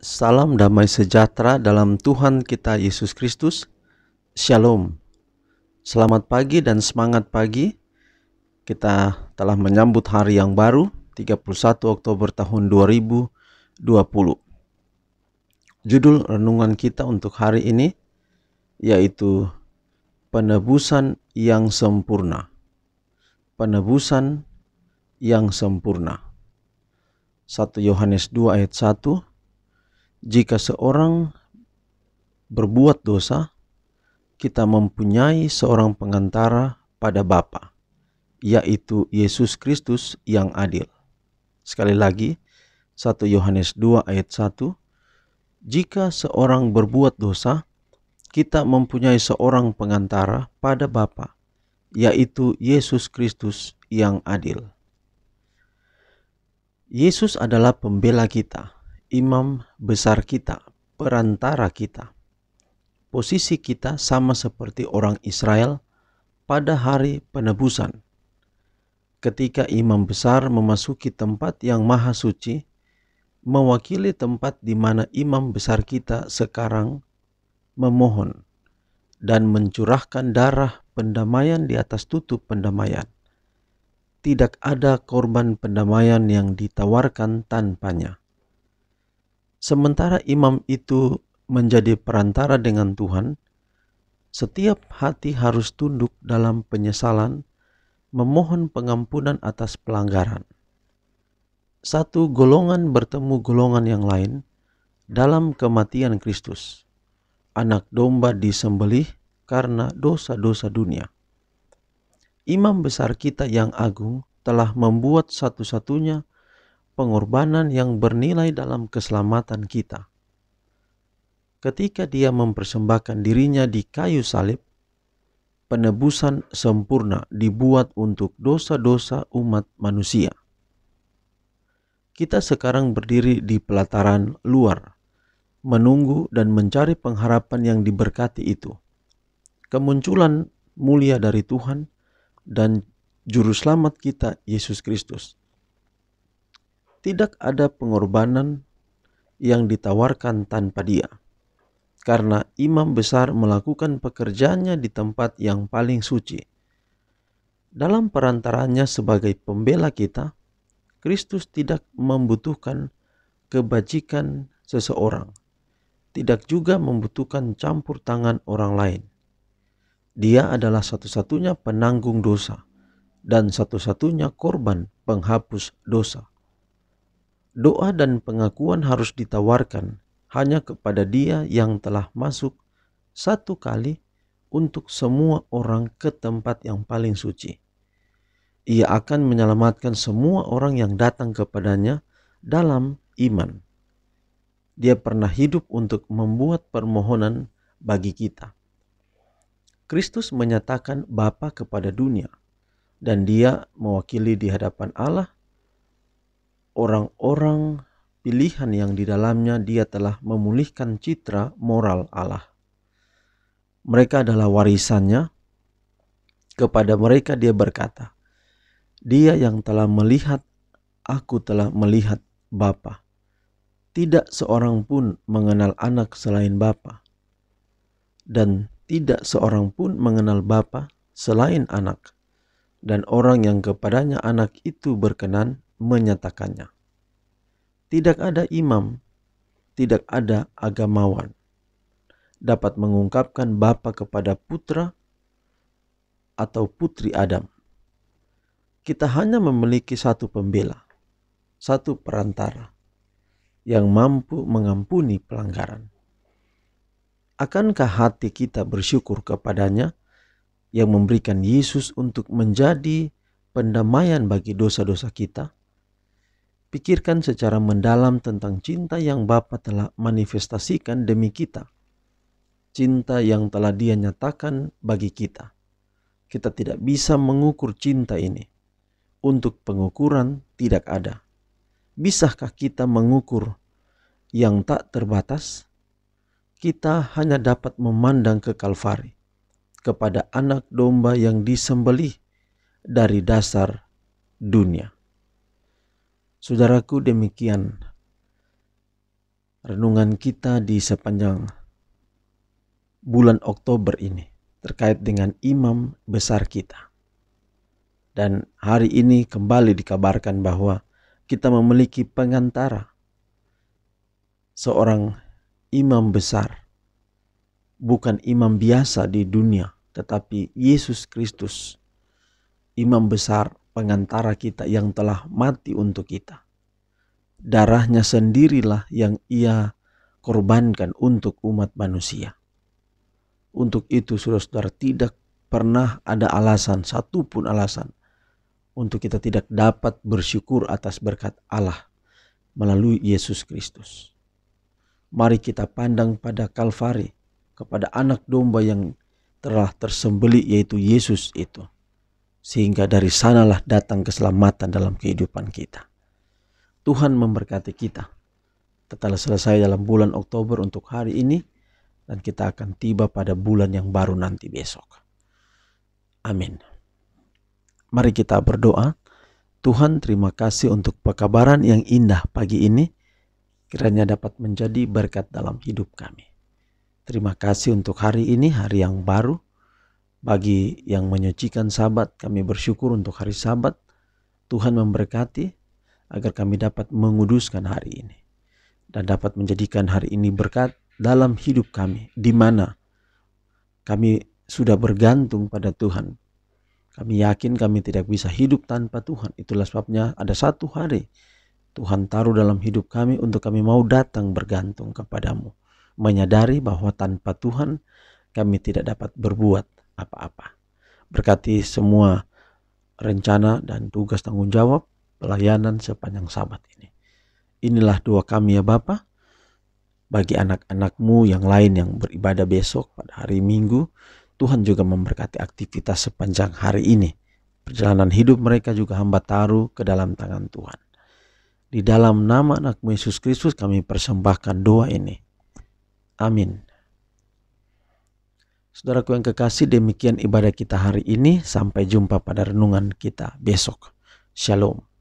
Salam damai sejahtera dalam Tuhan kita Yesus Kristus. Shalom. Selamat pagi dan semangat pagi. Kita telah menyambut hari yang baru, 31 Oktober tahun 2020. Judul renungan kita untuk hari ini yaitu penebusan yang sempurna. Penebusan yang sempurna. 1 Yohanes 2 ayat 1. Jika seorang berbuat dosa, kita mempunyai seorang pengantara pada Bapa, yaitu Yesus Kristus yang adil. Sekali lagi, 1 Yohanes 2 ayat 1. Jika seorang berbuat dosa, kita mempunyai seorang pengantara pada Bapa, yaitu Yesus Kristus yang adil. Yesus adalah pembela kita, imam besar kita, perantara kita. Posisi kita sama seperti orang Israel pada hari penebusan. Ketika imam besar memasuki tempat yang maha suci, mewakili tempat di mana imam besar kita sekarang memohon dan mencurahkan darah pendamaian di atas tutup pendamaian. Tidak ada korban pendamaian yang ditawarkan tanpanya. Sementara imam itu menjadi perantara dengan Tuhan, setiap hati harus tunduk dalam penyesalan, memohon pengampunan atas pelanggaran. Satu golongan bertemu golongan yang lain dalam kematian Kristus. Anak domba disembelih karena dosa-dosa dunia. Imam besar kita yang agung telah membuat satu-satunya pengorbanan yang bernilai dalam keselamatan kita. Ketika dia mempersembahkan dirinya di kayu salib, penebusan sempurna dibuat untuk dosa-dosa umat manusia. Kita sekarang berdiri di pelataran luar, menunggu dan mencari pengharapan yang diberkati itu. Kemunculan mulia dari Tuhan dan Juru Selamat kita, Yesus Kristus. Tidak ada pengorbanan yang ditawarkan tanpa Dia, karena imam besar melakukan pekerjaannya di tempat yang paling suci. Dalam perantaranya sebagai pembela kita, Kristus tidak membutuhkan kebajikan seseorang, tidak juga membutuhkan campur tangan orang lain. Dia adalah satu-satunya penanggung dosa dan satu-satunya korban penghapus dosa. Doa dan pengakuan harus ditawarkan hanya kepada Dia yang telah masuk satu kali untuk semua orang ke tempat yang paling suci. Ia akan menyelamatkan semua orang yang datang kepadanya dalam iman. Dia pernah hidup untuk membuat permohonan bagi kita. Kristus menyatakan Bapa kepada dunia, dan Dia mewakili di hadapan Allah orang-orang pilihan yang di dalamnya Dia telah memulihkan citra moral Allah. Mereka adalah warisannya. Kepada mereka Dia berkata, Dia yang telah melihat, aku telah melihat Bapa. Tidak seorang pun mengenal anak selain Bapa, dan tidak seorang pun mengenal Bapa selain anak, dan orang yang kepadanya anak itu berkenan menyatakannya. Tidak ada imam, tidak ada agamawan dapat mengungkapkan Bapa kepada putra atau putri Adam. Kita hanya memiliki satu pembela, satu perantara yang mampu mengampuni pelanggaran. Akankah hati kita bersyukur kepadanya yang memberikan Yesus untuk menjadi pendamaian bagi dosa-dosa kita? Pikirkan secara mendalam tentang cinta yang Bapa telah manifestasikan demi kita. Cinta yang telah Dia nyatakan bagi kita. Kita tidak bisa mengukur cinta ini. Untuk pengukuran tidak ada. Bisakah kita mengukur yang tak terbatas? Kita hanya dapat memandang ke Kalvari, kepada anak domba yang disembelih dari dasar dunia. Saudaraku, demikian renungan kita di sepanjang bulan Oktober ini terkait dengan imam besar kita. Dan hari ini kembali dikabarkan bahwa kita memiliki pengantara, seorang imam besar, bukan imam biasa di dunia, tetapi Yesus Kristus, imam besar, pengantara kita yang telah mati untuk kita. Darahnya sendirilah yang ia korbankan untuk umat manusia. Untuk itu saudara-saudara, tidak pernah ada alasan, satupun alasan untuk kita tidak dapat bersyukur atas berkat Allah melalui Yesus Kristus. Mari kita pandang pada Kalvari, kepada anak domba yang telah tersembelih, yaitu Yesus itu. Sehingga dari sanalah datang keselamatan dalam kehidupan kita. Tuhan memberkati kita. Telah selesai dalam bulan Oktober untuk hari ini, dan kita akan tiba pada bulan yang baru nanti besok. Amin. Mari kita berdoa. Tuhan, terima kasih untuk pekabaran yang indah pagi ini. Kiranya dapat menjadi berkat dalam hidup kami. Terima kasih untuk hari ini, hari yang baru. Bagi yang menyucikan Sabat, kami bersyukur untuk hari Sabat. Tuhan memberkati agar kami dapat menguduskan hari ini dan dapat menjadikan hari ini berkat dalam hidup kami, di mana kami sudah bergantung pada Tuhan. Kami yakin kami tidak bisa hidup tanpa Tuhan. Itulah sebabnya ada satu hari Tuhan taruh dalam hidup kami untuk kami mau datang bergantung kepadamu, menyadari bahwa tanpa Tuhan kami tidak dapat berbuat apa-apa. Berkati semua rencana dan tugas tanggung jawab pelayanan sepanjang Sabat ini. Inilah doa kami ya Bapa, bagi anak-anak-Mu yang lain yang beribadah besok pada hari Minggu. Tuhan juga memberkati aktivitas sepanjang hari ini. Perjalanan hidup mereka juga hamba taruh ke dalam tangan Tuhan. Di dalam nama anak-Mu Yesus Kristus kami persembahkan doa ini. Amin. Saudaraku yang kekasih, demikian ibadah kita hari ini. Sampai jumpa pada renungan kita besok. Shalom.